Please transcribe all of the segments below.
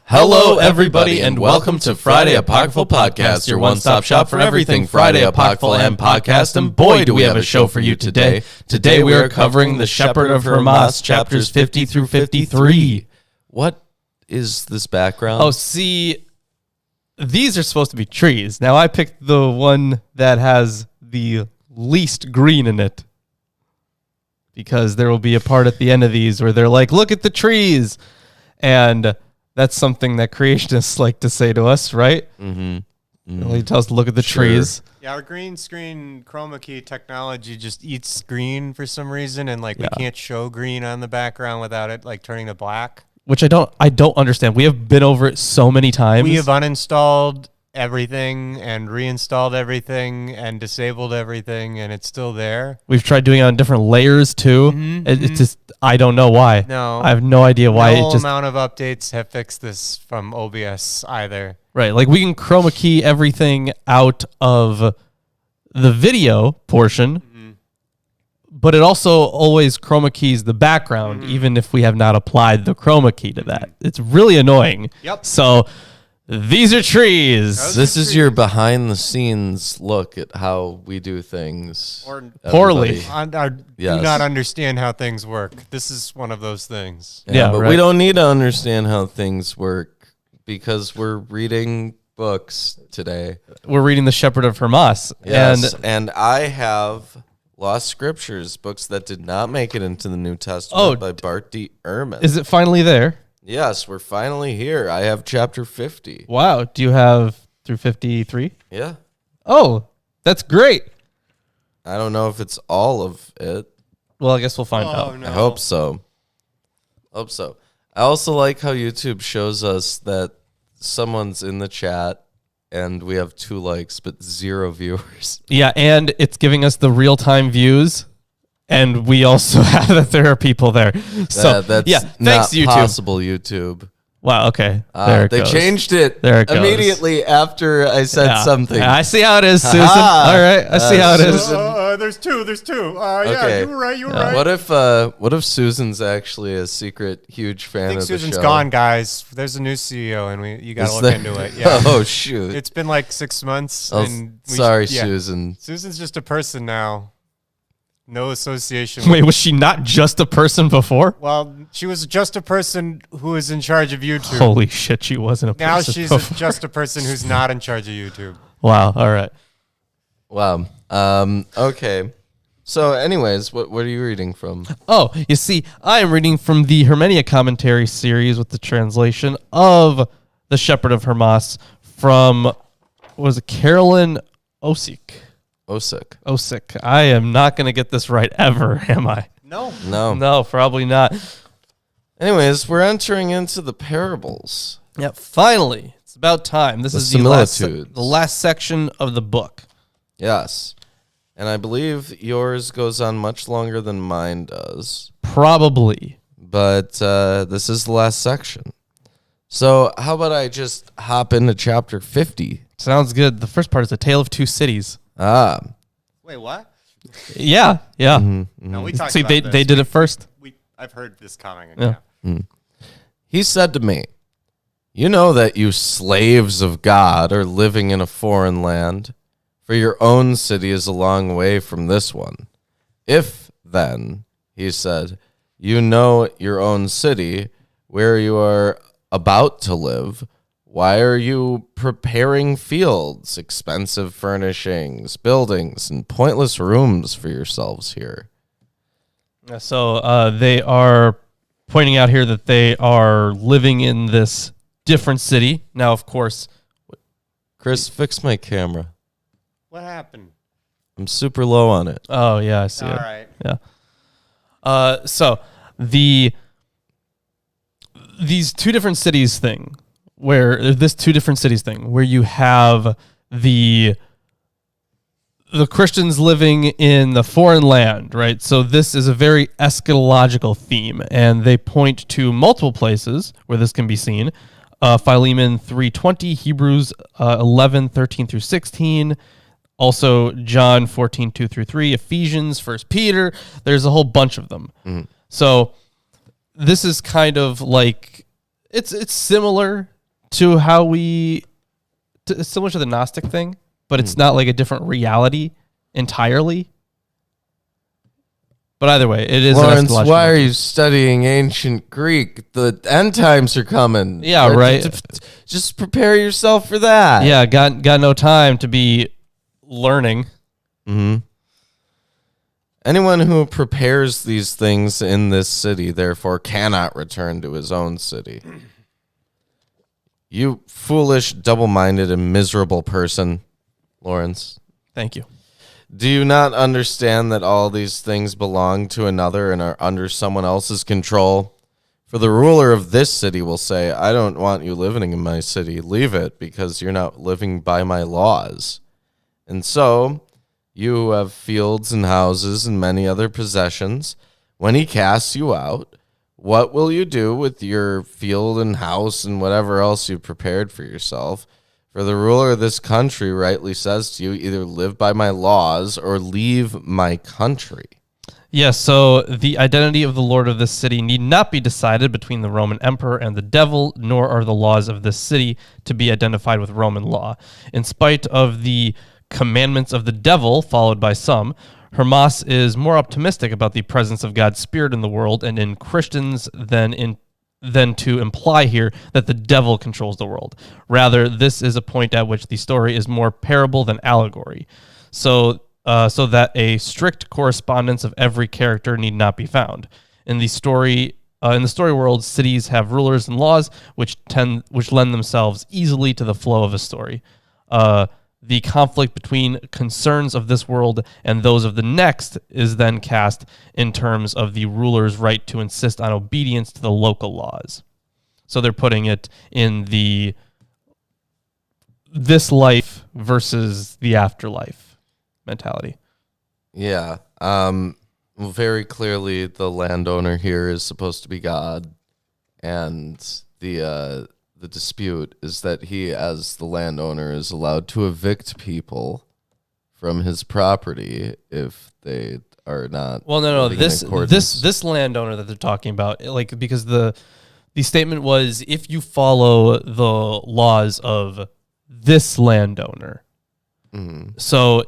Hello, everybody, and welcome to Friday Apocryphal Podcast, your one-stop shop for everything Friday Apocryphal and podcast. And boy, do we have a show for you today. Today we are covering the Shepherd of Hermas, chapters 50 through 53. What is this background? Oh, see, these are supposed to be trees. Now, I picked the one that has the least green in it, because there will be a part at the end of these where they're like, look at the trees, and that's something that creationists like to say to us, right? They tell us to look at the trees. Yeah, our green screen chroma key technology just eats green for some reason, and we can't show green on the background without it turning to black. Which I don't understand. We have been over it so many times. We have uninstalled everything and reinstalled everything and disabled everything, and it's still there. We've tried doing it on different layers too. It's just, I don't know why. No, I have no idea why. No amount of updates have fixed this from OBS either. Right, we can chroma key everything out of the video portion, but it also always chroma keys the background, even if we have not applied the chroma key to that. It's really annoying. Yep. So these are trees. This is your behind-the-scenes look at how we do things. Or poorly. Do not understand how things work. This is one of those things. Yeah, but we don't need to understand how things work because we're reading books today. We're reading The Shepherd of Hermas. Yes, and I have Lost Scriptures, books that did not make it into the New Testament by Bart D. Ehrman. Is it finally there? Yes, we're finally here. I have chapter 50. Wow. Do you have through 53? Yeah. Oh, that's great. I don't know if it's all of it. Well, I guess we'll find out. No. I hope so. I also like how YouTube shows us that someone's in the chat and we have 2 likes but 0 viewers. Yeah, and it's giving us the real-time views. And we also have that there are people there. So that's thanks not YouTube. Possible, YouTube. Wow, okay. There it they goes. changed it, there it immediately after I said something. I see how it is, Susan. All right, I see how it is. There's two. Okay. Yeah, you were right. What if Susan's actually a secret huge fan of the show? Susan's gone, guys. There's a new CEO, and you got to look into it. Yeah. Oh, shoot. It's been 6 months. Sorry, Susan. Susan's just a person now. No association. Wait, was she not just a person before? Well, she was just a person who was in charge of YouTube. Holy shit, she wasn't a person now she's before. just a person who's not in charge of YouTube. Wow, all right. Wow. Okay. So anyways, what are you reading from? Oh, you see, I am reading from the Hermenia commentary series with the translation of The Shepherd of Hermas from, Carolyn Osick. I am not going to get this right ever, am I? No, probably not. Anyways, we're entering into the parables. Yeah, finally. It's about time. This is the last section of the book. Yes. And I believe yours goes on much longer than mine does. Probably. But this is the last section. So how about I just hop into chapter 50? Sounds good. The first part is A Tale of Two Cities. Wait, what? Yeah. No, we talked about they did it first. I've heard this coming. Yeah. He said to me, "You know that you slaves of God are living in a foreign land, for your own city is a long way from this one. If, then," he said, "you know your own city, where you are about to live, why are you preparing fields, expensive furnishings, buildings, and pointless rooms for yourselves here?" So they are pointing out here that they are living in this different city. Now, of course... Chris, fix my camera. What happened? I'm super low on it. Oh, yeah, I see it. All right. Yeah. So these two different cities thing, where you have the Christians living in the foreign land, right? So this is a very eschatological theme, and they point to multiple places where this can be seen. Philemon 3:20, Hebrews 11:13 through 16, also John 14:2 through 3, Ephesians, 1 Peter. There's a whole bunch of them. So this is kind of like it's similar to how it's similar to the Gnostic thing, but it's not like a different reality entirely. But either way, it is. Lawrence, why are you studying ancient Greek? The end times are coming. Yeah, right. Just prepare yourself for that. Yeah, got no time to be learning. Mm-hmm. Anyone who prepares these things in this city, therefore, cannot return to his own city. You foolish, double-minded, and miserable person, Lawrence. Thank you. Do you not understand that all these things belong to another and are under someone else's control? For the ruler of this city will say, I don't want you living in my city. Leave it, because you're not living by my laws. And so, you have fields and houses and many other possessions. When he casts you out, what will you do with your field and house and whatever else you've prepared for yourself? For the ruler of this country rightly says to you, either live by my laws or leave my country. Yes, so the identity of the lord of this city need not be decided between the Roman emperor and the devil, nor are the laws of this city to be identified with Roman law. In spite of the commandments of the devil followed by some, Hermas is more optimistic about the presence of God's Spirit in the world and in Christians than to imply here that the devil controls the world. Rather, this is a point at which the story is more parable than allegory, so that a strict correspondence of every character need not be found. In the story world, cities have rulers and laws which lend themselves easily to the flow of a story. The conflict between concerns of this world and those of the next is then cast in terms of the ruler's right to insist on obedience to the local laws. So they're putting it in this life versus the afterlife mentality. Yeah. Very clearly the landowner here is supposed to be God, and the dispute is that he, as the landowner, is allowed to evict people from his property if they are not. Well, no. This landowner that they're talking about, like, because the statement was, if you follow the laws of this landowner, so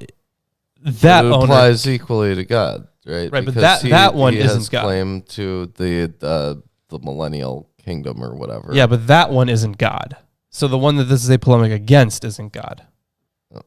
that it applies equally to God, right? Right, because but that one he isn't has God. Claim to the millennial kingdom or whatever. Yeah, but that one isn't God. So the one that this is a polemic against isn't God. Oh.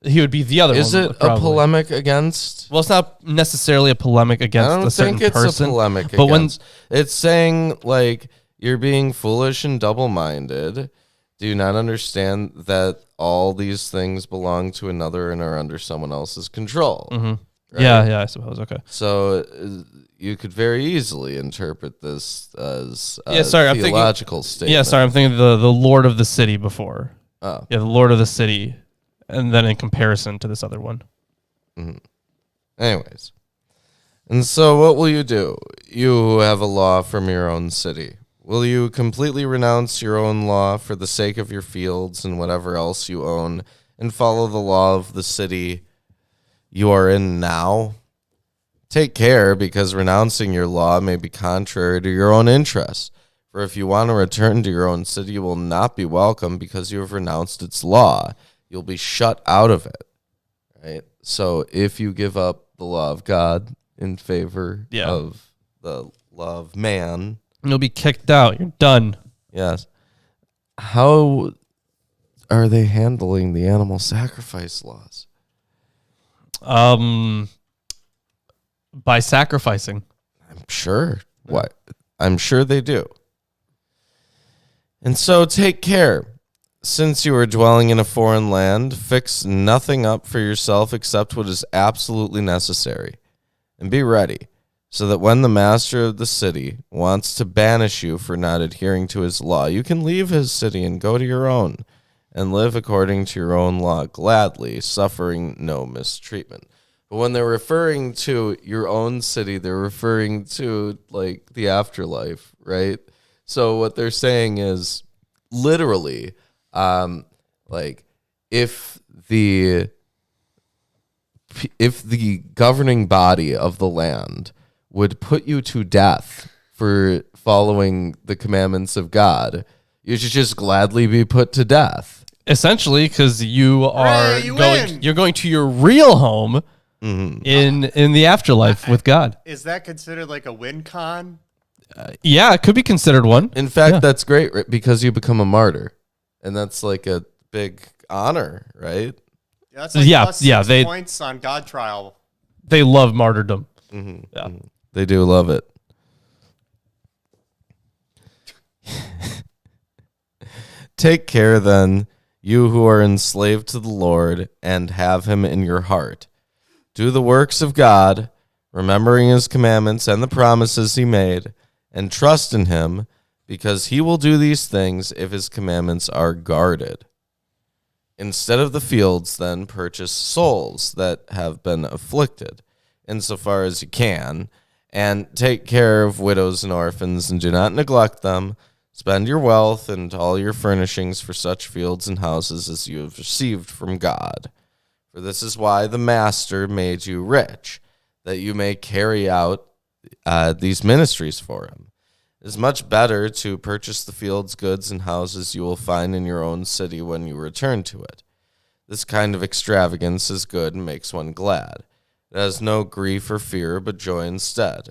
He would be the other one. Is it probably. a polemic against? Well, it's not necessarily a polemic against a certain person. I don't think it's a polemic against. It's saying, like, you're being foolish and double-minded. Do you not understand that all these things belong to another and are under someone else's control? Mm-hmm. Right? Yeah, I suppose. Okay. So you could very easily interpret this as a theological statement. Yeah, sorry, I'm thinking the Lord of the City before. Oh. Yeah, the Lord of the City, and then in comparison to this other one. Mm-hmm. Anyways. And so what will you do? You have a law from your own city. Will you completely renounce your own law for the sake of your fields and whatever else you own and follow the law of the city you are in now? Take care, because renouncing your law may be contrary to your own interests. For if you want to return to your own city, you will not be welcome because you have renounced its law. You'll be shut out of it. Right? So if you give up the law of God in favor of the law of man, you'll be kicked out. You're done. Yes. How are they handling the animal sacrifice laws? By sacrificing. I'm sure. What? I'm sure they do. And so take care. Since you are dwelling in a foreign land, fix nothing up for yourself except what is absolutely necessary. And be ready, so that when the master of the city wants to banish you for not adhering to his law, you can leave his city and go to your own, and live according to your own law gladly, suffering no mistreatment. But when they're referring to your own city, they're referring to, like, the afterlife, right? So what they're saying is, literally, like, if the governing body of the land would put you to death for following the commandments of God. You should just gladly be put to death. Essentially, because you are Hooray, you win. you're going to your real home in the afterlife with God. Is that considered like a win con? Yeah, it could be considered one. In fact, Yeah. that's great because you become a martyr. And that's like a big honor, right? Yeah, that's like Yeah, plus yeah, 6 points on God trial. They love martyrdom. Yeah. They do love it. Take care then, you who are enslaved to the Lord and have him in your heart. Do the works of God, remembering his commandments and the promises he made, and trust in him, because he will do these things if his commandments are guarded. Instead of the fields, then, purchase souls that have been afflicted, insofar as you can, and take care of widows and orphans, and do not neglect them. Spend your wealth and all your furnishings for such fields and houses as you have received from God. For this is why the Master made you rich, that you may carry out these ministries for him. It is much better to purchase the fields, goods, and houses you will find in your own city when you return to it. This kind of extravagance is good and makes one glad. It has no grief or fear, but joy instead.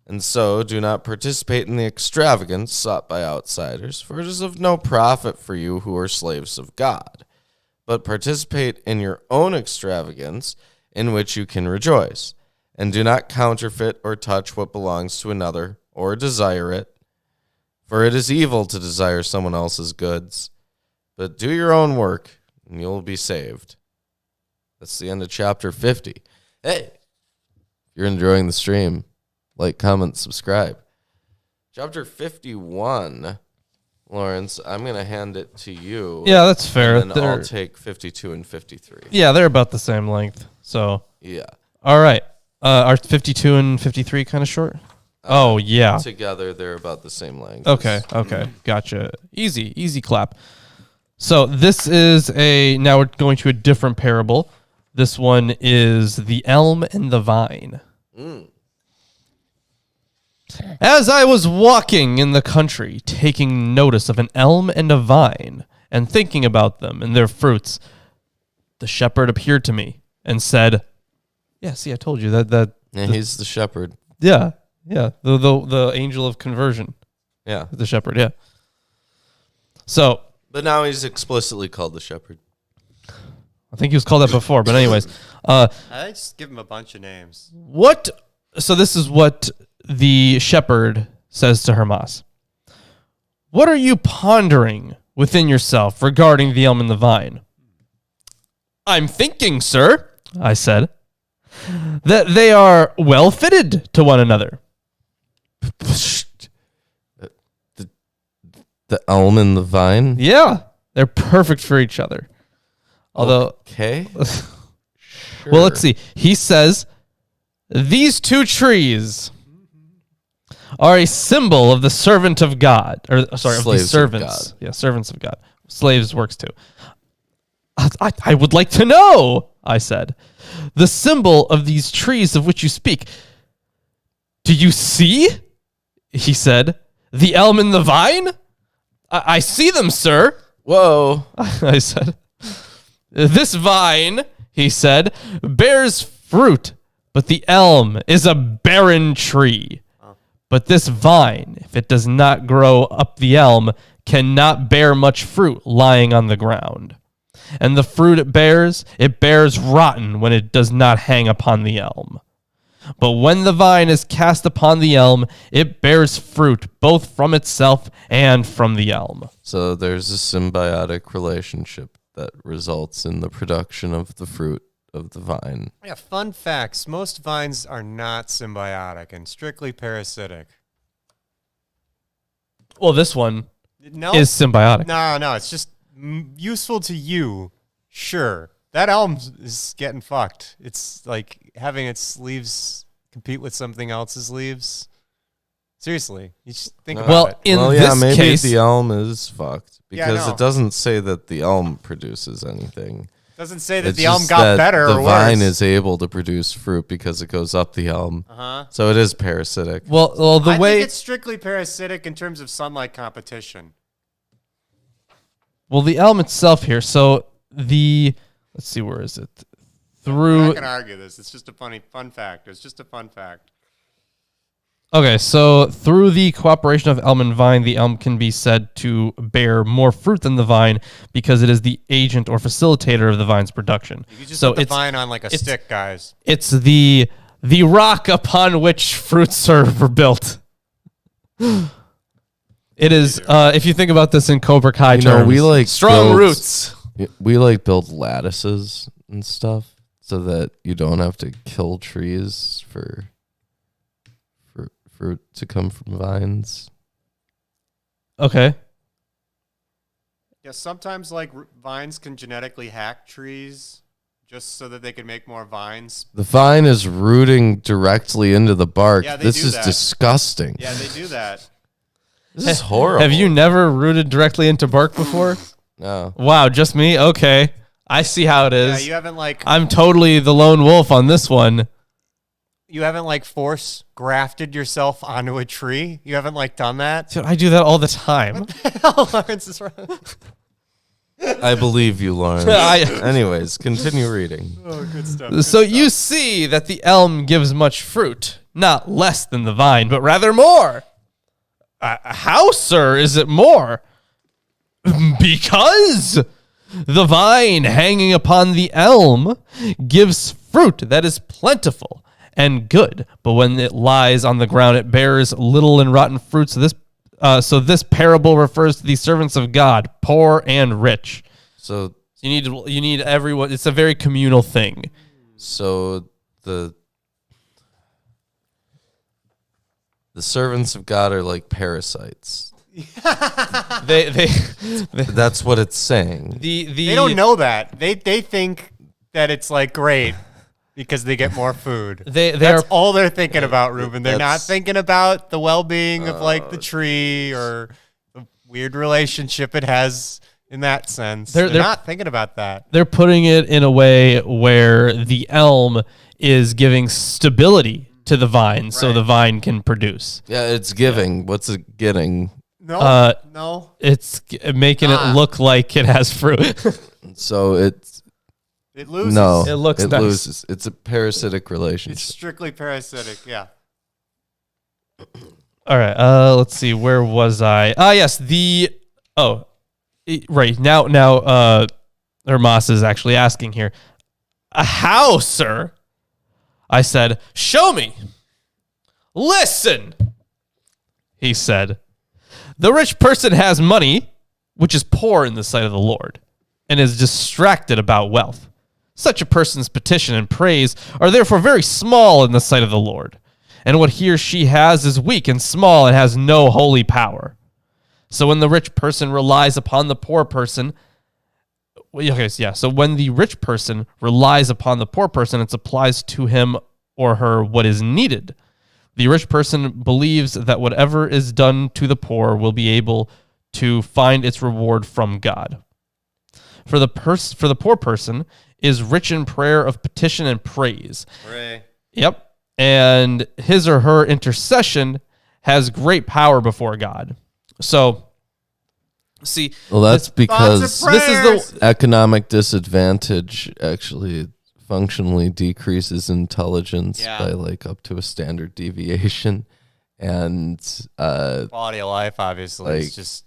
And so do not participate in the extravagance sought by outsiders, for it is of no profit for you who are slaves of God. But participate in your own extravagance, in which you can rejoice. And do not counterfeit or touch what belongs to another, or desire it. For it is evil to desire someone else's goods. But do your own work, and you'll be saved. That's the end of chapter 50. Hey, if you're enjoying the stream, like, comment, subscribe. Chapter 51, Lawrence, I'm going to hand it to you. Yeah, that's fair. And then I'll take 52 and 53. Yeah, they're about the same length. So, Yeah. all right. Are 52 and 53 kind of short? Oh, yeah. Together, they're about the same length. Okay. Gotcha. Easy clap. So this is now we're going to a different parable. This one is the elm and the vine. As I was walking in the country, taking notice of an elm and a vine, and thinking about them and their fruits, the shepherd appeared to me and said, "Yeah, see, I told you that." Yeah, he's the shepherd. Yeah. The angel of conversion, Yeah. the shepherd. Yeah. So But now he's explicitly called the shepherd. I think he was called that before, but anyways, I just give him a bunch of names. So this is what the shepherd says to Hermas. What are you pondering within yourself regarding the elm and the vine? I'm thinking, sir, I said, that they are well fitted to one another. The elm and the vine? Yeah, they're perfect for each other. Although, Okay. well, let's see. He says, these two trees are a symbol of the servant of God. Or, sorry, of the Slaves of servants. God. Yeah, servants of God. Slaves works too. I would like to know, I said, the symbol of these trees of which you speak. Do you see? He said, the elm and the vine? I see them, sir. Whoa. I said, this vine, he said, bears fruit, but the elm is a barren tree. But this vine, if it does not grow up the elm, cannot bear much fruit lying on the ground. And the fruit it bears rotten when it does not hang upon the elm. But when the vine is cast upon the elm, it bears fruit both from itself and from the elm. So there's a symbiotic relationship that results in the production of the fruit of the vine. Yeah, fun facts. Most vines are not symbiotic and strictly parasitic. Well, this one No, is symbiotic. no, it's just useful to you. Sure. That elm is getting fucked. It's like having its leaves compete with something else's leaves. Seriously, you just think about Well, it. in yeah, this maybe case, the elm is fucked Yeah, I because know. it doesn't say that the elm produces anything. Doesn't say that It's the elm just got that better the or vine worse. is able to produce fruit because it goes up the elm. Uh-huh. So it is parasitic. Well, the I way think it's strictly parasitic in terms of sunlight competition. well the elm itself here. So let's see, where is it? I'm Through not gonna argue this. It's just a fun fact. It's just a fun fact. Okay, so through the cooperation of elm and vine, the elm can be said to bear more fruit than the vine because it is the agent or facilitator of the vine's production. You just so put the vine on like a stick, guys. It's the rock upon which fruits were built. It is, if you think about this in Cobra Kai terms, we like strong build- roots. We like build lattices and stuff so that you don't have to kill trees for fruit to come from vines. Okay. Yeah, sometimes like vines can genetically hack trees just so that they can make more vines. The vine is rooting directly into the bark. Yeah, they This do is that. disgusting. Yeah, they do that. This is horrible. Have you never rooted directly into bark before? No. Wow, just me? Okay. I see how it Yeah, is. you haven't like I'm totally the lone wolf on this one. force grafted yourself onto a tree. You haven't like done that. Dude, I do that all the time. Lawrence is wrong. I believe you, Lawrence. I- Anyways, continue reading. Oh, good stuff. So you see that the elm gives much fruit, not less than the vine, but rather more. How, sir, is it more? Because the vine hanging upon the elm gives fruit that is plentiful and good, but when it lies on the ground, it bears little and rotten fruits. So this parable refers to the servants of God, poor and rich. So You need everyone. It's a very communal thing. So the servants of God are like parasites. They That's what it's saying. They don't know that. They think that it's like great because they get more food. They're All they're thinking about, Ruben. They're not That's- thinking about the well-being of like the tree or the weird relationship it has in that sense. They're not thinking about that. they're putting it in a way where the elm is giving stability to the vine, so Right. the vine can produce. Yeah, it's giving. What's it getting? No, no. It's making it look like it has fruit. So it's It loses. no. It looks nice. loses. It's a parasitic It's relationship. strictly parasitic. Yeah. All right. Let's see. Where was I? Yes. Right now. Hermas is actually asking here. How, sir? I said, show me. Listen. He said, the rich person has money, which is poor in the sight of the Lord, and is distracted about wealth. Such a person's petition and praise are therefore very small in the sight of the Lord. And what he or she has is weak and small and has no holy power. So when the rich person relies upon the poor person, so when the rich person relies upon the poor person, it supplies to him or her what is needed. The rich person believes that whatever is done to the poor will be able to find its reward from God. For the poor person is rich in prayer of petition and praise. Hooray. Yep. And his or her intercession has great power before God. So, see, Well, that's because Thoughts and this is the economic disadvantage actually functionally decreases intelligence by like up to a standard deviation, and Quality of life, obviously, Like, is just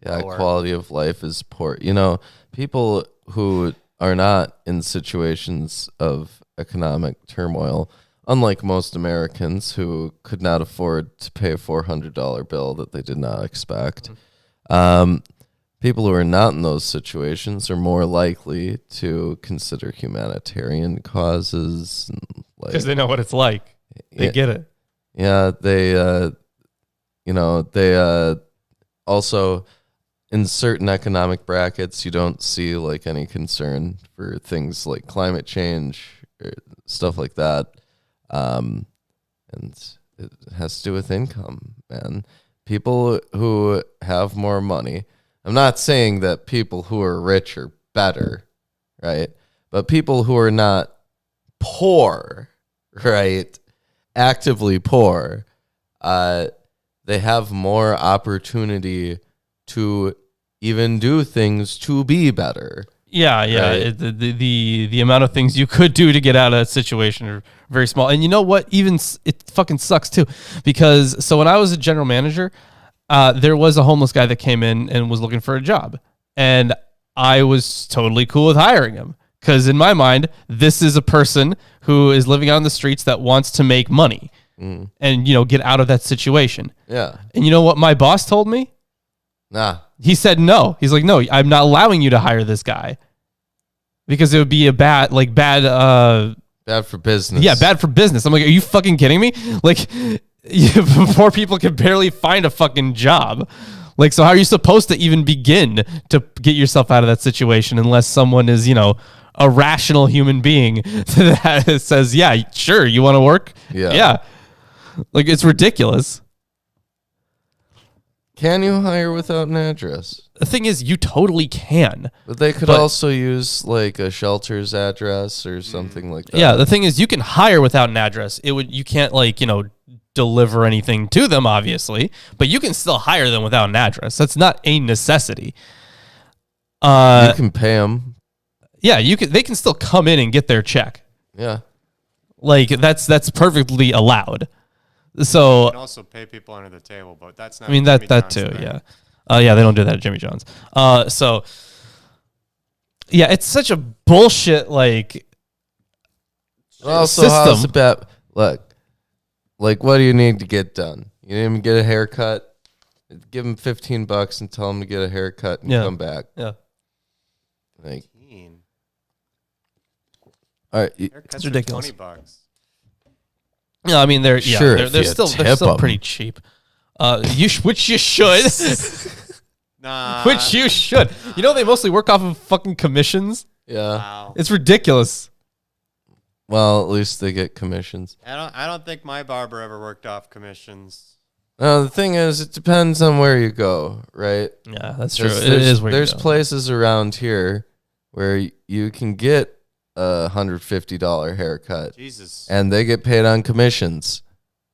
lower. quality of life is poor. You know, people who are not in situations of economic turmoil, unlike most Americans who could not afford to pay a $400 bill that they did not expect. People who are not in those situations are more likely to consider humanitarian causes. because they know what it's like. They Yeah. get it. Yeah, they also in certain economic brackets, you don't see like any concern for things like climate change or stuff like that. And it has to do with income, man. People who have more money. I'm not saying that people who are rich are better, right? But people who are not poor, right, actively poor, they have more opportunity to even do things to be better. Yeah. Right. The amount of things you could do to get out of that situation are very small. And you know what? It fucking sucks too, because so when I was a general manager, there was a homeless guy that came in and was looking for a job, and I was totally cool with hiring him because in my mind, this is a person who is living out on the streets that wants to make money and get out of that situation. Yeah. And you know what my boss told me? Nah. He said no. He's like, no, I'm not allowing you to hire this guy because it would be bad for business. Yeah, bad for business. I'm like, are you fucking kidding me? Like, poor people can barely find a fucking job. Like, so how are you supposed to even begin to get yourself out of that situation unless someone is, a rational human being that says, yeah, sure, you want to work? Yeah. Like, it's ridiculous. Can you hire without an address? The thing is, you totally can. But they could also use like a shelter's address or something like that. Yeah, the thing is, you can hire without an address. You can't deliver anything to them, obviously, but you can still hire them without an address. That's not a necessity. You can pay them. Yeah, they can still come in and get their check. Yeah. Like that's perfectly allowed. So You can also pay people under the table, but that's not. I mean Jimmy that John's too, thing. yeah. Yeah, they don't do that at Jimmy John's. So yeah, it's such a bullshit Well, so system. how's the bet? Look, like, what do you need to get done? You need him to get a haircut. Give him $15 and tell him to get a haircut and come back. Yeah. Like, 15. all right, Haircuts are ridiculous. $20. Yeah, I mean they're Sure, if they're you still tip 'em. pretty cheap. Which you should. Nah. Which you should. They mostly work off of fucking commissions. yeah. Wow. It's ridiculous. Well, at least they get commissions. I don't think my barber ever worked off commissions. No, the thing is, it depends on where you go, right? Yeah, that's true. There's, It is weird. There's places around here where you can get a $150 haircut, Jesus. and they get paid on commissions.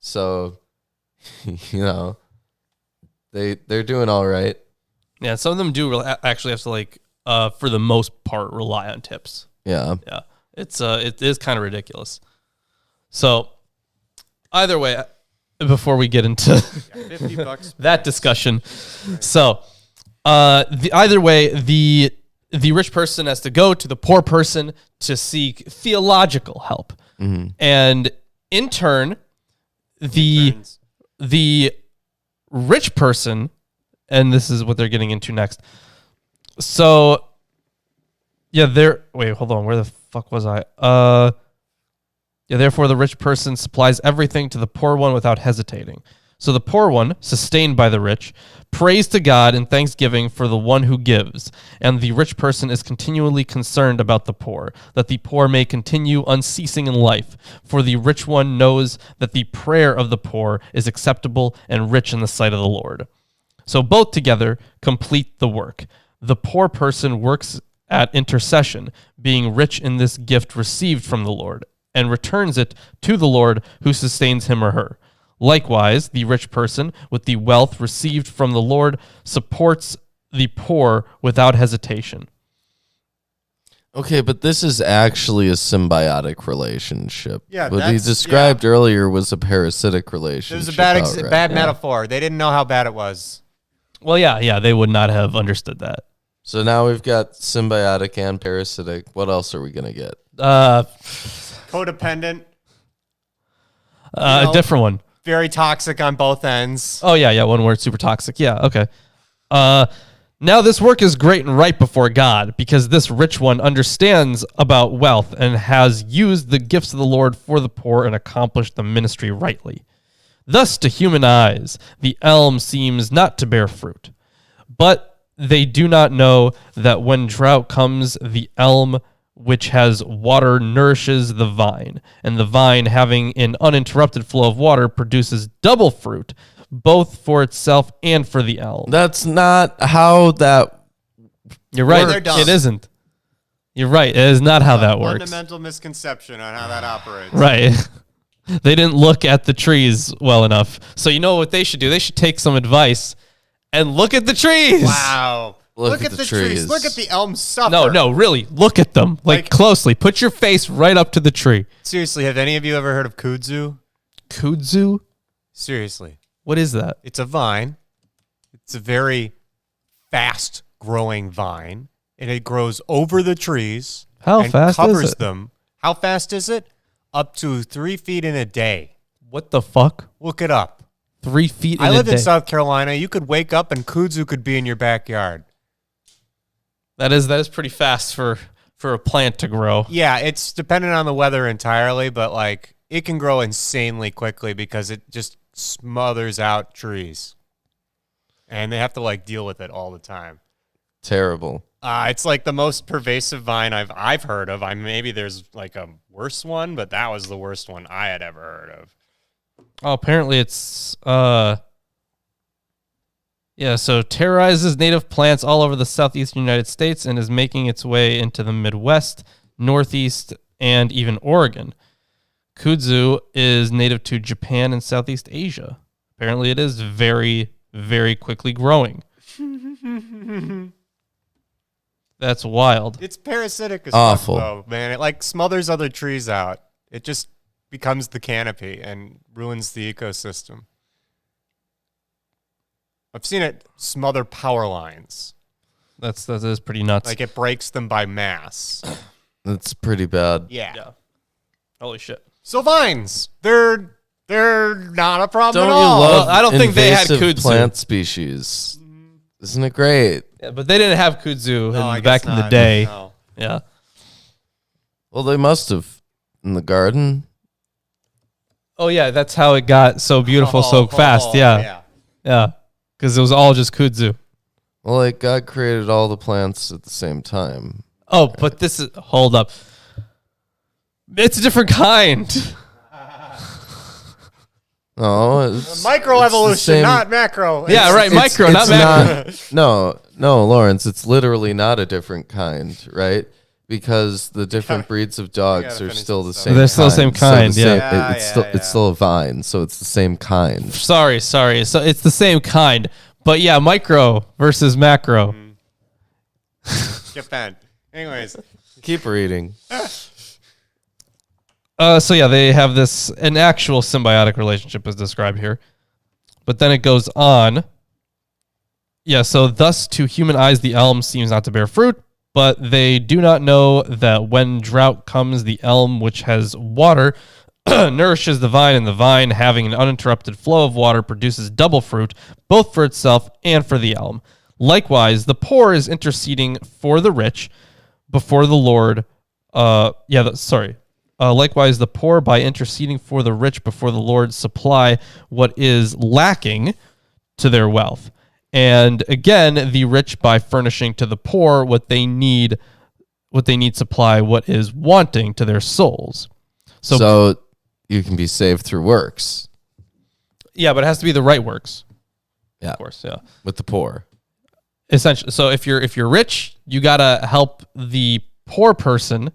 So, they're doing all right. Yeah, some of them do actually have to for the most part rely on tips. Yeah. Yeah, it is kind of ridiculous. So either way, before we get into $50 that discussion, so either way, the rich person has to go to the poor person to seek theological help, and in turn, the rich person, and this is what they're getting into next. So, yeah, wait, hold on. Where the fuck was I? Yeah, therefore the rich person supplies everything to the poor one without hesitating. So the poor one, sustained by the rich, prays to God in thanksgiving for the one who gives, and the rich person is continually concerned about the poor, that the poor may continue unceasing in life. For the rich one knows that the prayer of the poor is acceptable and rich in the sight of the Lord. So both together complete the work. The poor person works at intercession, being rich in this gift received from the Lord, and returns it to the Lord who sustains him or her. Likewise, the rich person, with the wealth received from the Lord, supports the poor without hesitation. Okay, but this is actually a symbiotic relationship. Yeah, what he described earlier was a parasitic It relationship. was a bad, outright. bad metaphor. They didn't know how bad it was. Well, yeah, they would not have understood that. So now we've got symbiotic and parasitic. What else are we gonna get? Codependent. A different one. Very toxic on both ends. Oh, yeah, one word, super toxic. Yeah, okay. Now this work is great and right before God, because this rich one understands about wealth and has used the gifts of the Lord for the poor and accomplished the ministry rightly. Thus, to human eyes, the elm seems not to bear fruit. But they do not know that when drought comes, the elm which has water nourishes the vine, and the vine, having an uninterrupted flow of water, produces double fruit, both for itself and for the elm. That's not how that. You're right. they're dumb. It isn't. You're right. It is not how that works. Fundamental misconception on how that operates. Right. They didn't look at the trees well enough. So you know what they should do? They should take some advice and look at the trees. Wow. Look at the trees. Look at the elms suffer. No, really. Look at them. Like closely. Put your face right up to the tree. Seriously, have any of you ever heard of kudzu? Kudzu? Seriously. What is that? It's a vine. It's a very fast-growing vine, and it grows over the trees. How and fast covers is it? them. How fast is it? Up to 3 feet in a day. What the fuck? Look it up. 3 feet in a day. I lived in South Carolina. You could wake up and kudzu could be in your backyard. That is pretty fast for a plant to grow. Yeah, it's dependent on the weather entirely, but like it can grow insanely quickly because it just smothers out trees. And they have to like deal with it all the time. Terrible. It's like the most pervasive vine I've heard of. Maybe there's like a worse one, but that was the worst one I had ever heard of. Oh, apparently it's so terrorizes native plants all over the southeastern United States and is making its way into the Midwest, Northeast, and even Oregon. Kudzu is native to Japan and Southeast Asia. Apparently it is very, very quickly growing. That's wild. It's parasitic as Awful. fuck, though, man. It like smothers other trees out. It just becomes the canopy and ruins the ecosystem. I've seen it smother power lines. That is pretty nuts. Like it breaks them by mass. That's pretty bad. Yeah. Holy shit. So vines, they're not a problem Don't at you all. love I don't think they had invasive kudzu. plant species? Isn't it great? Yeah, but they didn't have kudzu I back guess in the not. day. No. Yeah. Well, they must have in the garden. Oh yeah, that's how it got so beautiful so fast. Yeah. Yeah. Because it was all just kudzu. Well, like God created all the plants at the same time. Oh, but this is hold up. It's a different kind. No, it's Microevolution, it's the same- not macro. Yeah, right. Micro, not macro. No, Lawrence. It's literally not a different kind, right? Because the different breeds of dogs gotta are finish still the this up. same. They're still the same kind, So yeah. it's still a vine, so it's the same kind. Sorry. So it's the same kind, but yeah, micro versus macro. Japan. Anyways, Keep reading. So yeah, they have an actual symbiotic relationship as described here. But then it goes on. Yeah, so thus to human eyes the elm seems not to bear fruit, but they do not know that when drought comes, the elm, which has water, nourishes the vine, and the vine, having an uninterrupted flow of water, produces double fruit, both for itself and for the elm. Likewise, the poor is interceding for the rich before the Lord. Likewise, the poor, by interceding for the rich before the Lord, supply what is lacking to their wealth. And again, the rich, by furnishing to the poor what they need supply what is wanting to their souls. So you can be saved through works. Yeah, but it has to be the right works. Yeah, Of course, yeah. with the poor. Essentially, so if you're rich, you gotta help the poor person,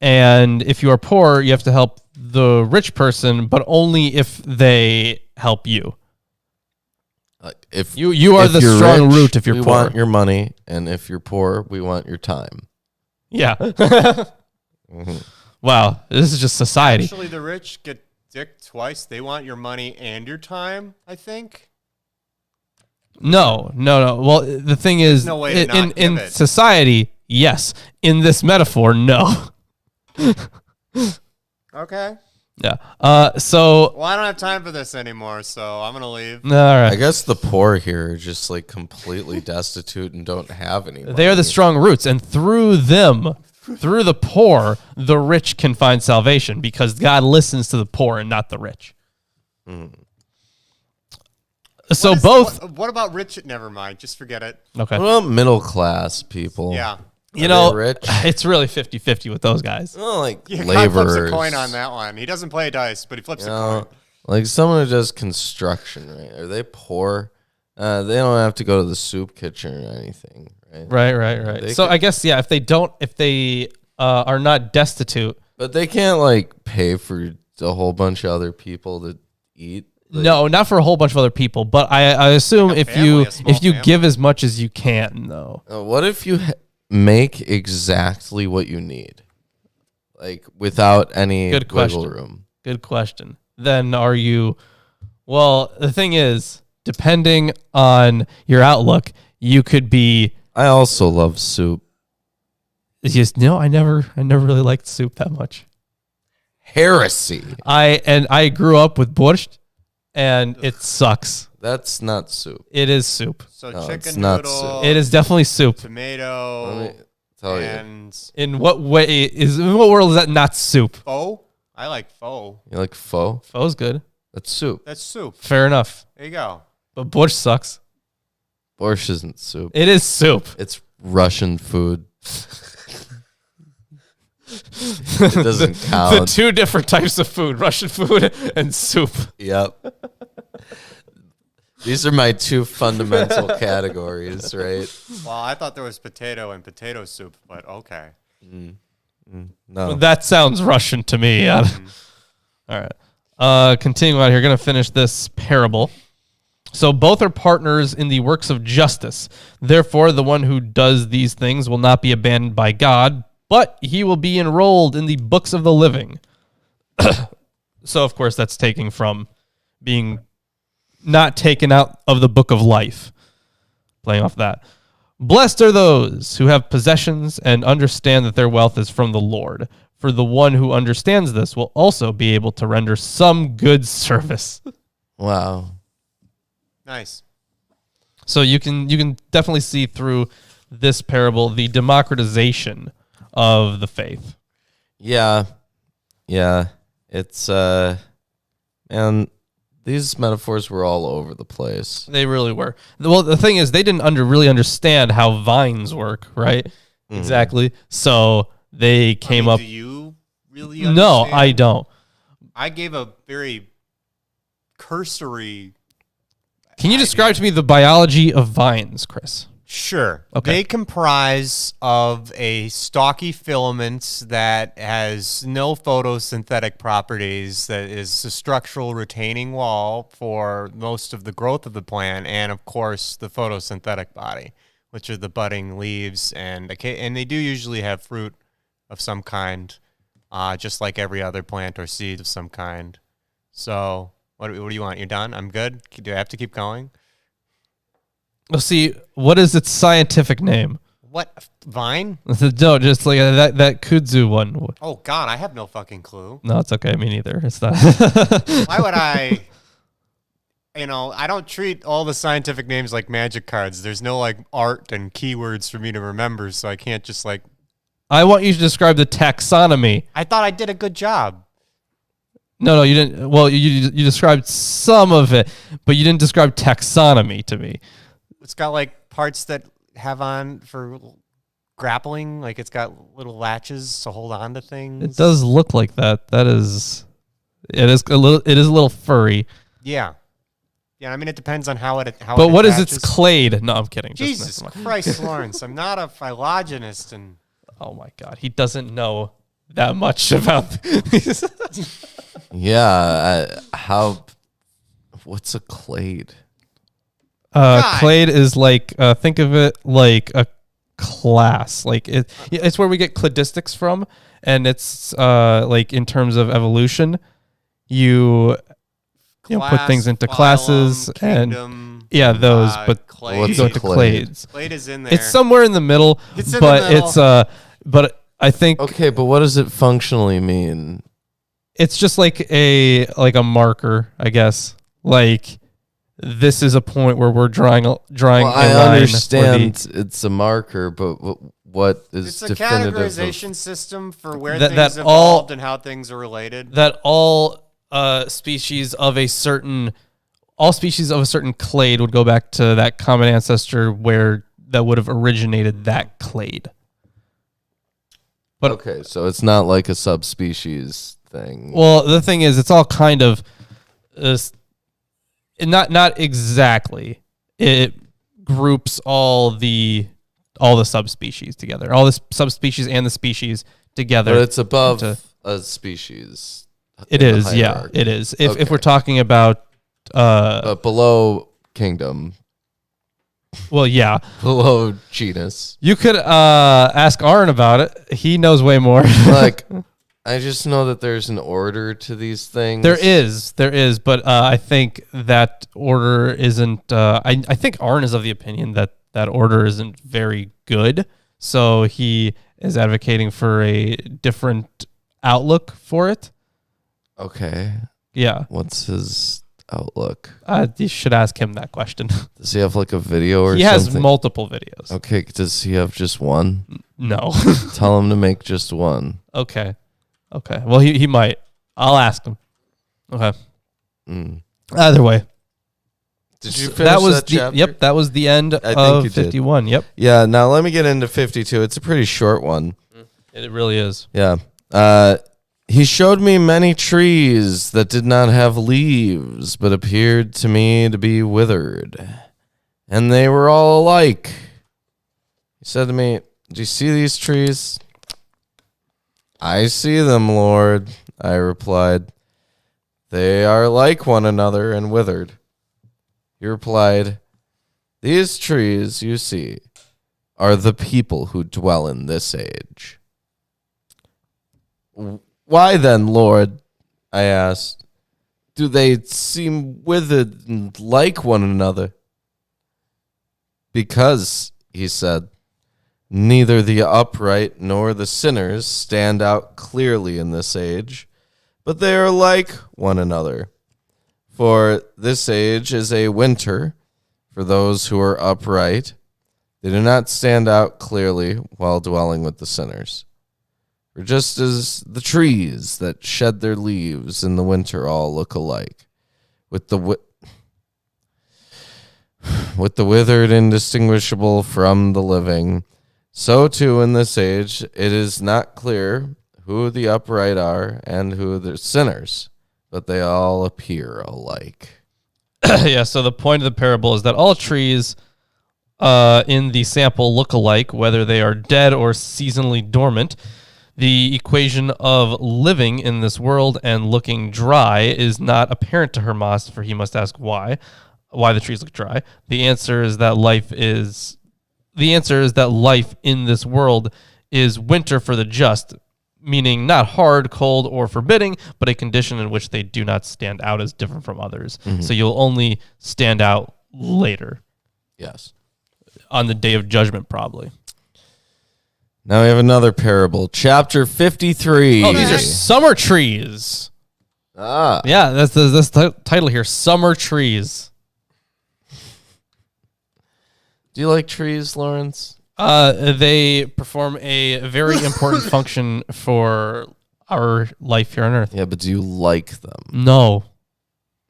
and if you are poor, you have to help the rich person, but only if they help you. If You are if the you're strong rich, root if you're we poor. want your money, and if you're poor, we want your time. Yeah. Wow, this is just society. actually, the rich get dicked twice. They want your money and your time, I think. No. Well, the thing is, no way to not in give it. society, yes. In this metaphor, no. Okay. Yeah. So, Well, I don't have time for this anymore, so I'm going to leave. all right. I guess the poor here are just like completely destitute and don't have any money. They are the strong roots, and through them, through the poor, the rich can find salvation because God listens to the poor and not the rich. So What about rich? Never mind. Just forget it. Okay. Well, middle class people. Yeah. You Are know, they rich? it's really 50-50 with those guys. Well, like Yeah, God laborers. flips a coin on that one. He doesn't play dice, but he flips You a know, coin. like someone who does construction, right? Are they poor? They don't have to go to the soup kitchen or anything, right? Right. They So could- I guess, yeah, if they are not destitute. But they can't like pay for a whole bunch of other people to eat. Like, No, not for a whole bunch of other people, but I assume Like a if family, you a small if you family. give as much as you can, though. What if you make exactly what you need, like without any Good wiggle question. room? Good question. Then are you? Well, the thing is, depending on your outlook, you could be. I also love soup. Just no, I never really liked soup that much. Heresy. I grew up with borscht, and it sucks. That's not soup. It is soup. So No, it's chicken not noodle, It is definitely soup. tomato, Let me tell you. and In what world is that not soup? pho. I like pho. You like pho? Pho's good. That's soup. That's soup. Fair enough. There you go. But borscht sucks. Borscht isn't soup. It is soup. It's Russian food. It doesn't The count. two different types of food, Russian food and soup. Yep. These are my two fundamental categories, right? Well, I thought there was potato and potato soup, but okay. No. That sounds Russian to me. Yeah. All right. Continuing on here, going to finish this parable. So both are partners in the works of justice. Therefore, the one who does these things will not be abandoned by God, but he will be enrolled in the books of the living. So, of course, that's taking from being not taken out of the book of life. Playing off that. Blessed are those who have possessions and understand that their wealth is from the Lord. For the one who understands this will also be able to render some good service. Wow. Nice. So you can definitely see through this parable the democratization of the faith. Yeah. It's and these metaphors were all over the place. They really were. Well, the thing is, they didn't really understand how vines work, right? Exactly. So they came up. Do you really No, understand? I don't. I gave a very cursory. Can you describe to me the biology of vines, Chris? Sure. Okay. They comprise of a stocky filament that has no photosynthetic properties, that is a structural retaining wall for most of the growth of the plant, and of course the photosynthetic body, which are the budding leaves, and they do usually have fruit of some kind, just like every other plant or seed of some kind. So what do you want? You're done? I'm good? Do I have to keep going? Well, see, what is its scientific name? What? Vine? No, just like that kudzu one. Oh, God, I have no fucking clue. No, it's okay. Me neither. It's not. Why would I? I don't treat all the scientific names like magic cards. There's no, like, art and keywords for me to remember, so I can't just, like... I want you to describe the taxonomy. I thought I did a good job. No, you didn't. Well, you described some of it, but you didn't describe taxonomy to me. It's got, like, parts that have on for grappling. Like, it's got little latches to hold on to things. It does look like that. It is a little furry. Yeah. Yeah, I mean, it depends on how it But what is its attaches. clade? No, I'm kidding. Just Jesus messing with- Christ, Lawrence. I'm not a phylogenists, and... Oh my God, he doesn't know that much about these. Yeah. What's a clade? Clade is like think of it like a class. Like it's where we get cladistics from, and it's like in terms of evolution, you put things into classes and those, but clade. you go to clades. Clade is in there. It's somewhere in the middle, It's in but the middle. it's but I think Okay, but what does it functionally mean? it's just like a marker, I guess. Like this is a point where we're drawing Well, a line. I for understand it's a marker, but what is It's a definitive categorization system for where That- things that all- evolved and how things are related. that all species of a certain clade would go back to that common ancestor where that would have originated that clade. But okay, so it's not like a subspecies thing. well, the thing is, it's all kind of not exactly. it groups all the subspecies together, all the subspecies and the species together. But it's above a species. It is, yeah, it is. If we're talking about but below kingdom, well, yeah, below genus. you could ask Arn about it. He knows way more. Like, I just know that there's an order to these things. There is, but I think that order isn't. I think Arn is of the opinion that order isn't very good, so he is advocating for a different outlook for it. Okay. Yeah. What's his outlook? You should ask him that question. Does he have like a video or something? He has multiple videos. Okay. Does he have just one? No. Tell him to make just one. Okay. Well, he might. I'll ask him. Okay. Either way. Did you finish that chapter? Yep, that was the end of 51. Yep. Yeah, now let me get into 52. It's a pretty short one. It really is. Yeah. He showed me many trees that did not have leaves, but appeared to me to be withered, and they were all alike. He said to me, "Do you see these trees?" "I see them, Lord," I replied. "They are like one another and withered." He replied, "These trees you see are the people who dwell in this age." "Why then, Lord," I asked, "do they seem withered and like one another?" "Because," he said, "neither the upright nor the sinners stand out clearly in this age, but they are like one another. For this age is a winter for those who are upright. They do not stand out clearly while dwelling with the sinners. For just as the trees that shed their leaves in the winter all look alike, with the withered indistinguishable from the living, so too in this age it is not clear who the upright are and who the sinners, but they all appear alike." Yeah, so the point of the parable is that all trees in the sample look alike, whether they are dead or seasonally dormant. The equation of living in this world and looking dry is not apparent to Hermas, for he must ask why the trees look dry. The answer is that life in this world is winter for the just, meaning not hard, cold, or forbidding, but a condition in which they do not stand out as different from others. Mm-hmm. So you'll only stand out later. Yes. On the day of judgment, probably. Now we have another parable, chapter 53. Oh, these are summer trees. Ah. Yeah, that's the title here, Summer Trees. Do you like trees, Lawrence? They perform a very important function for our life here on Earth. Yeah, but do you like them? No.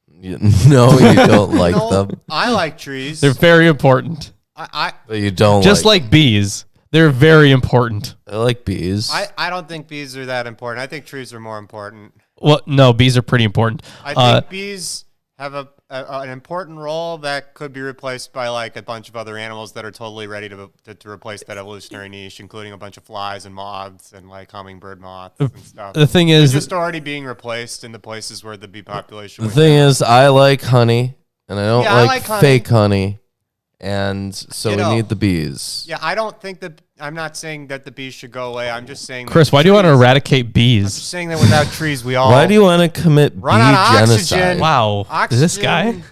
No, you don't like them. I like trees. They're very important. But you don't just like bees. They're very important. I like bees. I don't think bees are that important. I think trees are more important. Well, no, bees are pretty important. I think bees have an important role that could be replaced by like a bunch of other animals that are totally ready to replace that evolutionary niche, including a bunch of flies and moths and like hummingbird moths and stuff. The thing is, they're just already being replaced in the places where the bee population. The thing is, I like honey, and I don't like fake honey. And so we need the bees. Yeah, I don't think that. I'm not saying that the bees should go away. I'm just saying. Chris, why do you want to eradicate bees? I'm just saying that without trees, we all. Why do you want to commit bee genocide? Wow, oxygen, this guy.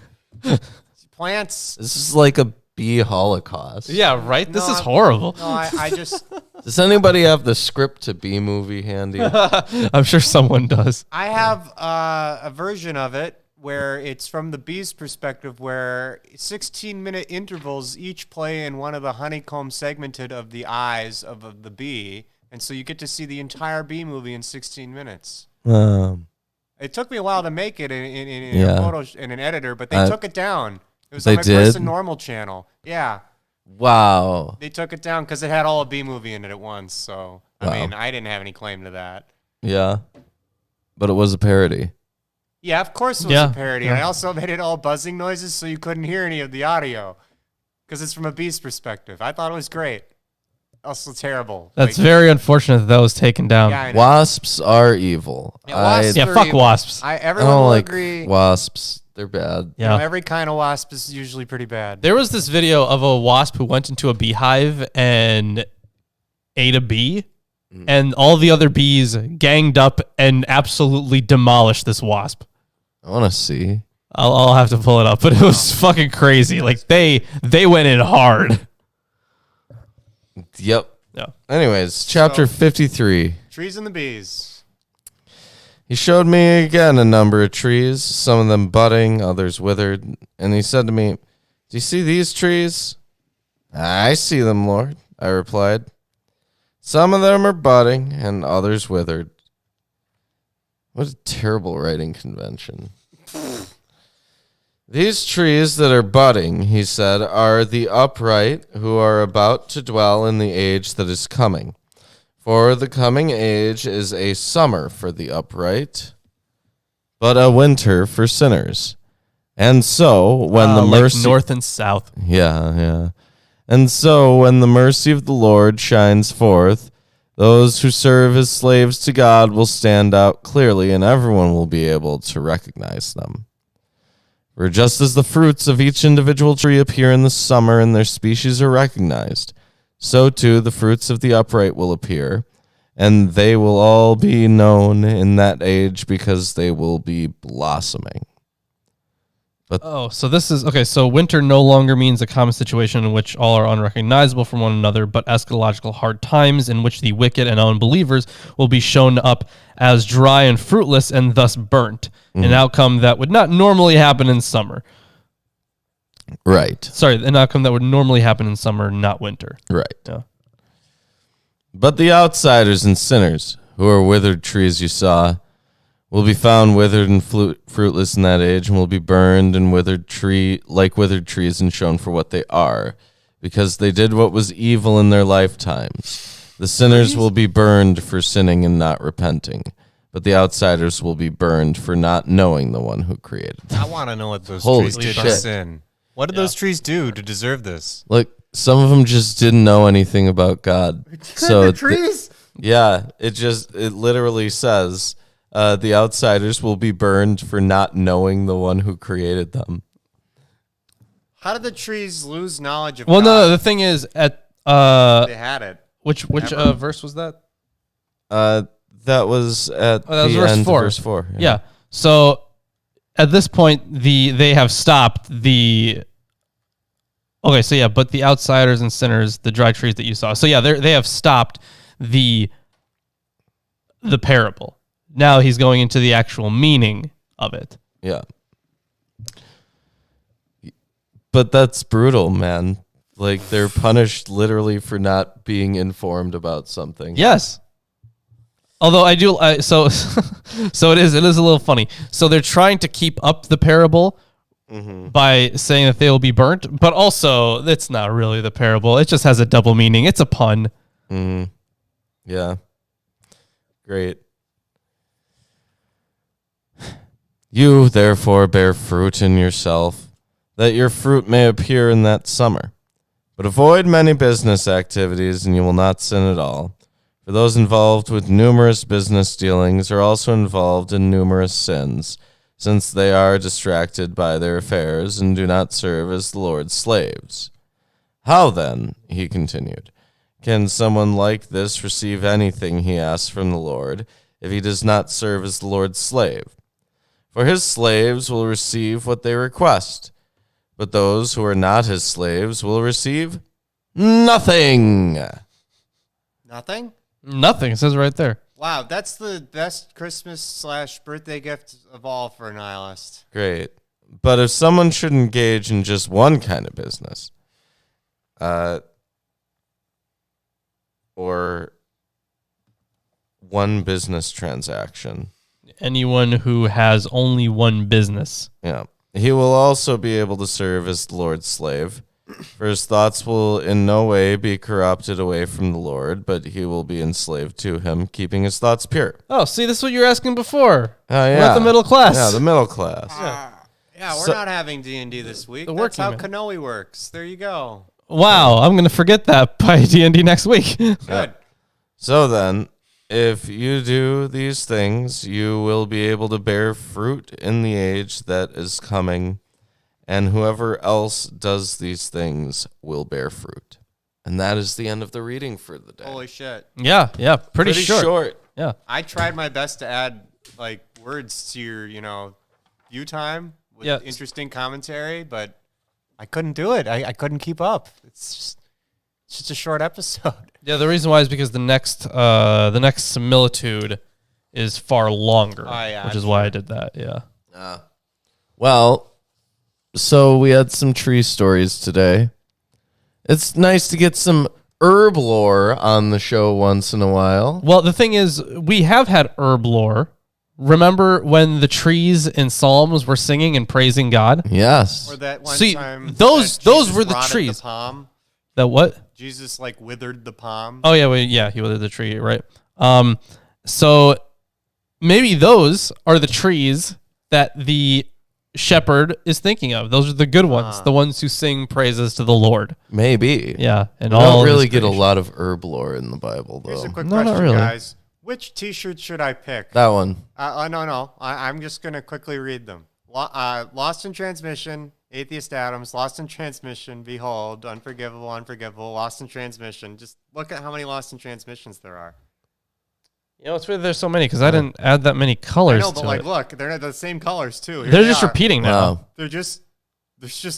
Plants. This is like a bee holocaust. Yeah, right. This is horrible. No, I just. Does anybody have the script to Bee Movie handy? I'm sure someone does. I have a version of it where it's from the bee's perspective, where 16-minute intervals each play in one of the honeycomb segmented of the eyes of the bee, and so you get to see the entire bee movie in 16 minutes. It took me a while to make it in a photo in an editor, but they took it down. It was on my Person Normal channel. Yeah. Wow. They took it down because it had all a bee movie in it at once. So I mean, I didn't have any claim to that. Yeah, but it was a parody. Yeah, of course it was a parody. Yeah. I also made it all buzzing noises so you couldn't hear any of the audio. because it's from a bee's perspective. I thought it was great. Also terrible. That's very unfortunate that was taken down. Yeah, I know. Wasps are evil. Yeah, wasps Yeah, are fuck evil. wasps. I Everyone don't will like agree. wasps. They're bad. You know, Yeah. every kind of wasp is usually pretty bad. There was this video of a wasp who went into a beehive and ate a bee, and all the other bees ganged up and absolutely demolished this wasp. I want to see. I'll have to pull it up, but it was fucking crazy. Like they went in hard. Yep. Yeah. Anyways, chapter 53. Trees and the bees. He showed me again a number of trees, some of them budding, others withered. And he said to me, "Do you see these trees?" "I see them, Lord," I replied. "Some of them are budding and others withered." What a terrible writing convention. "These trees that are budding," he said, "are the upright who are about to dwell in the age that is coming. For the coming age is a summer for the upright, but a winter for sinners. And so when the Like mercy north and south. Yeah. And so when the mercy of the Lord shines forth, those who serve as slaves to God will stand out clearly, and everyone will be able to recognize them. For just as the fruits of each individual tree appear in the summer and their species are recognized, so too the fruits of the upright will appear, and they will all be known in that age because they will be blossoming." Oh, so this is okay. So winter no longer means a common situation in which all are unrecognizable from one another, but eschatological hard times in which the wicked and unbelievers will be shown up as dry and fruitless and thus burnt, an outcome that would not normally happen in summer. Right. Sorry, an outcome that would normally happen in summer, not winter. Right. Yeah. But the outsiders and sinners, who are withered trees you saw, will be found withered and fruitless in that age, and will be burned and withered trees and shown for what they are, because they did what was evil in their lifetimes. The sinners will be burned for sinning and not repenting, but the outsiders will be burned for not knowing the one who created them. I want to know what those Holy trees did to shit. sin. What did those trees do to deserve this? Look, some of them just didn't know anything about God. So trees? yeah, it literally says the outsiders will be burned for not knowing the one who created them. How did the trees lose knowledge of Well, God? no, the thing is at They had it. which verse was that? That was at Oh, that was the verse end 4. of verse 4. Yeah. So at this point, they have stopped the. Okay, so yeah, but the outsiders and sinners, the dry trees that you saw. So yeah, they have stopped the parable. Now he's going into the actual meaning of it. Yeah. But that's brutal, man. Like, they're punished literally for not being informed about something. Yes. Although I do, so it is a little funny. So they're trying to keep up the parable by saying that they will be burnt, but also it's not really the parable. It just has a double meaning. It's a pun. Yeah. Great. "You, therefore, bear fruit in yourself, that your fruit may appear in that summer. But avoid many business activities, and you will not sin at all. For those involved with numerous business dealings are also involved in numerous sins, since they are distracted by their affairs and do not serve as the Lord's slaves. How then," he continued, "can someone like this receive anything he asks from the Lord if he does not serve as the Lord's slave? For his slaves will receive what they request, but those who are not his slaves will receive nothing." Nothing? Nothing. It says right there. Wow, that's the best Christmas/birthday gift of all for a nihilist. Great. But if someone should engage in just one kind of business, or one business transaction, Anyone who has only one business. yeah, he will also be able to serve as the Lord's slave. For his thoughts will in no way be corrupted away from the Lord, but he will be enslaved to him, keeping his thoughts pure. Oh, see, this is what you were asking before. Yeah. We're at the middle class. Yeah, the middle class. Yeah, we're So- not having D&D this week. The That's how working Kanoe works. There you go. Wow, I'm gonna forget that by D&D next week. Good. So then, if you do these things, you will be able to bear fruit in the age that is coming, and whoever else does these things will bear fruit. And that is the end of the reading for the day. Holy shit. Yeah, pretty short. Yeah. I tried my best to add like words to your, view time with Yeah. interesting commentary, but I couldn't do it. I couldn't keep up. It's just a short episode. Yeah, the reason why is because the next similitude is far longer, Oh, yeah, which I'm is why I did that. Yeah. Well, so we had some tree stories today. It's nice to get some herb lore on the show once in a while. Well, the thing is, we have had herb lore. Remember when the trees in Psalms were singing and praising God? Yes. Or that one See, time those that Jesus were the rotted trees. The palm. That what? Jesus like withered the palm. Oh yeah, he withered the tree, right? So maybe those are the trees that the shepherd is thinking of. Those are the good ones, the ones who sing praises to the Lord. Maybe. Yeah, and We all don't of really his get a creation. lot of herb lore in the Bible, Here's a though. quick No, not question, really. guys. Which T-shirt should I pick? That one. No. I'm just gonna quickly read them. Lost in Transmission, Atheist Adams, Lost in Transmission, Behold, Unforgivable, Lost in Transmission. Just look at how many Lost in Transmissions there are. You know, it's weird there's so many because I didn't add that many I colors know, but to like, it. look, they're the same colors too. Here They're they just are. repeating now. Wow. There's just.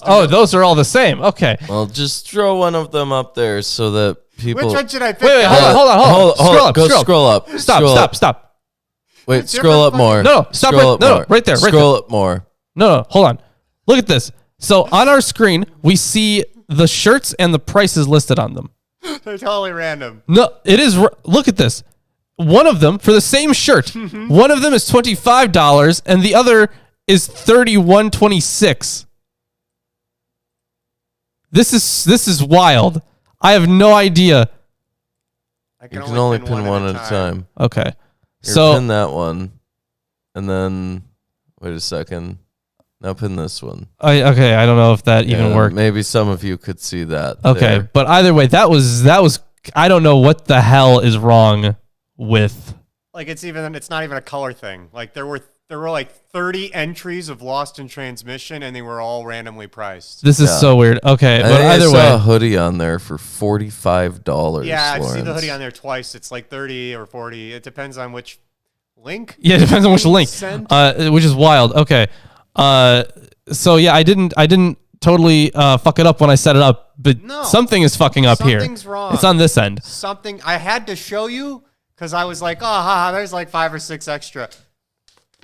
Oh, those are all the same. Okay. Well, just throw one of them up there so that people. Which one should I pick? Wait, hold on. Scroll up, Go scroll up. scroll up. Stop. Wait, It's scroll up different more. No, stop Scroll right- up no, more. right there, right Scroll up more. No, hold on. Look at this. So on our screen, we see the shirts and the prices listed on them. They're totally random. No, it is. Look at this. One of them for the same shirt. One of them is $25, and the other is $31.26. This is wild. I have no idea. I You can only pin one at a time. Okay, Here, so pin that one, and then wait a second. Now pin this one. I don't know if that even Yeah, worked. Maybe some of you could see that. Okay, there. but either way, that was. I don't know what the hell is wrong with. Like it's not even a color thing. Like there were like 30 entries of Lost in Transmission, and they were all randomly priced. This is Yeah. so weird. Okay, I but think either I saw a way, hoodie on there for $45. Yeah, I've seen the Lawrence. hoodie on there twice. It's like 30 or 40. It depends on which link. yeah, it depends on which link. Sent. Which is wild. Okay, so yeah, I didn't totally fuck it up when I set it up, but No. something is fucking up here. Something's wrong. It's on this end. Something I had to show you because I was like, oh, haha, there's like 5 or 6 extra.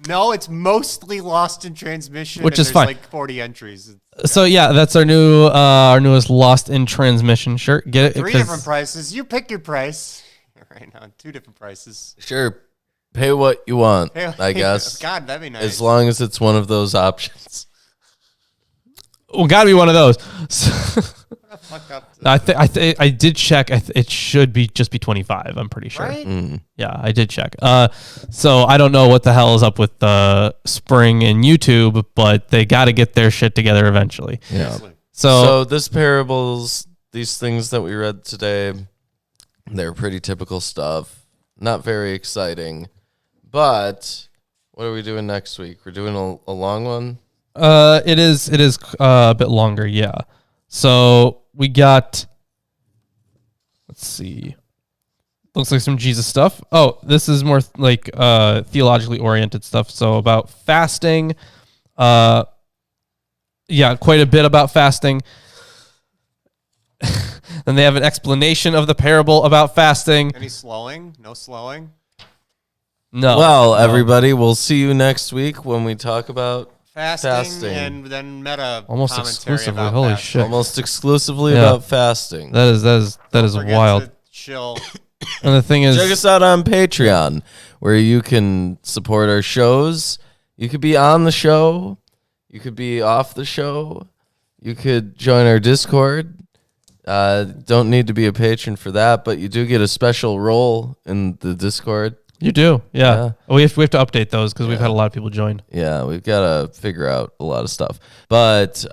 No, it's mostly Lost in Transmission, Which and is there's fine. like 40 entries. So yeah, that's our newest Lost in Transmission shirt. Get it? 3 'Cause- different prices. You pick your price. Right now, 2 different prices. Sure, pay what you want. Hey, I guess God, that'd be nice. as long as it's one of those options. Well, gotta be one of those. Fuck up. I did check. It should be 25. I'm pretty sure. Right? Yeah, I did check. So I don't know what the hell is up with Spring and YouTube, but they got to get their shit together eventually. Yeah. Seriously. So this parables, these things that we read today, they're pretty typical stuff. Not very exciting, but what are we doing next week? We're doing a long one. It is a bit longer. Yeah. So we got. Let's see. Looks like some Jesus stuff. Oh, this is more like theologically oriented stuff. So about fasting. Yeah, quite a bit about fasting. Then they have an explanation of the parable about fasting. Any slowing? No slowing? No. Well, everybody, we'll see you next week when we talk about Fasting, and then meta Almost commentary exclusively. about Holy fasting. shit. almost exclusively Yeah. about fasting. That is Don't forget wild. to chill. And the thing is, Check us out on Patreon, where you can support our shows. You could be on the show. You could be off the show. You could join our Discord. Don't need to be a patron for that, but you do get a special role in the Discord. You do, yeah. We have to update those because we've had a lot of people join. Yeah, we've got to figure out a lot of stuff. But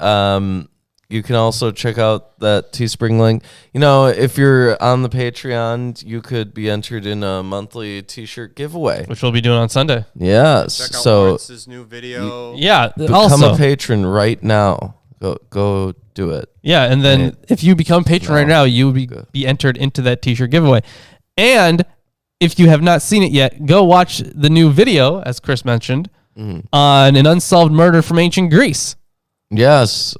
you can also check out that Teespring link. You know, if you're on the Patreon, you could be entered in a monthly T-shirt giveaway, Which we'll be doing on Sunday. Yes. Check out So Lawrence's new video. Yeah, become also a patron right now. Go do it. Yeah, and then if you become a patron right now, you will be entered into that T-shirt giveaway. And if you have not seen it yet, go watch the new video, as Chris mentioned, on an unsolved murder from ancient Greece. Yes.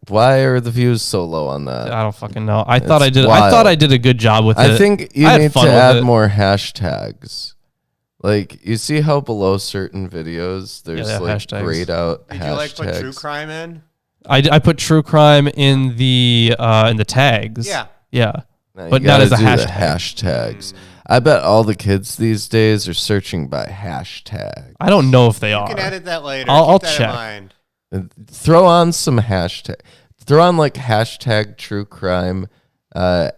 Why are the views so low on that? I don't fucking know. I thought I wild. did a good job with it. I think you I had need to fun with add it. more hashtags. Like, you see how below certain videos there's they have like hashtags. grayed out Did hashtags. you like put true crime in? I put true crime in the tags. Yeah. Yeah. Now, you But not gotta as a do the hashtag. hashtags. I bet all the kids these days are searching by hashtag. I don't know if they You are. can edit that later. I'll Keep that check. in mind. Throw on some hashtag. Throw on like hashtag true crime,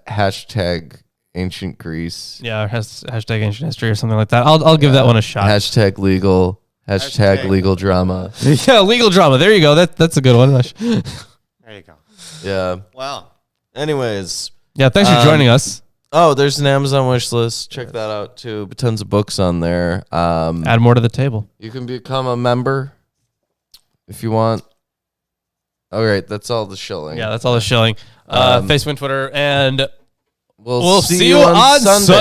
hashtag ancient Greece, Yeah, or hashtag ancient history or something like that. I'll give that one a shot. hashtag legal, hashtag Hashtag- legal drama. Yeah, legal drama. There you go. That's a good one. There you go. Yeah. Well, Anyways. Yeah, thanks for joining us. Oh, there's an Amazon wish list. Check that out too. Tons of books on there. Add more to the table. You can become a member if you want. All right, that's all the shilling. Yeah, that's all the shilling. Facebook and Twitter, and We'll we'll see you on Sunday.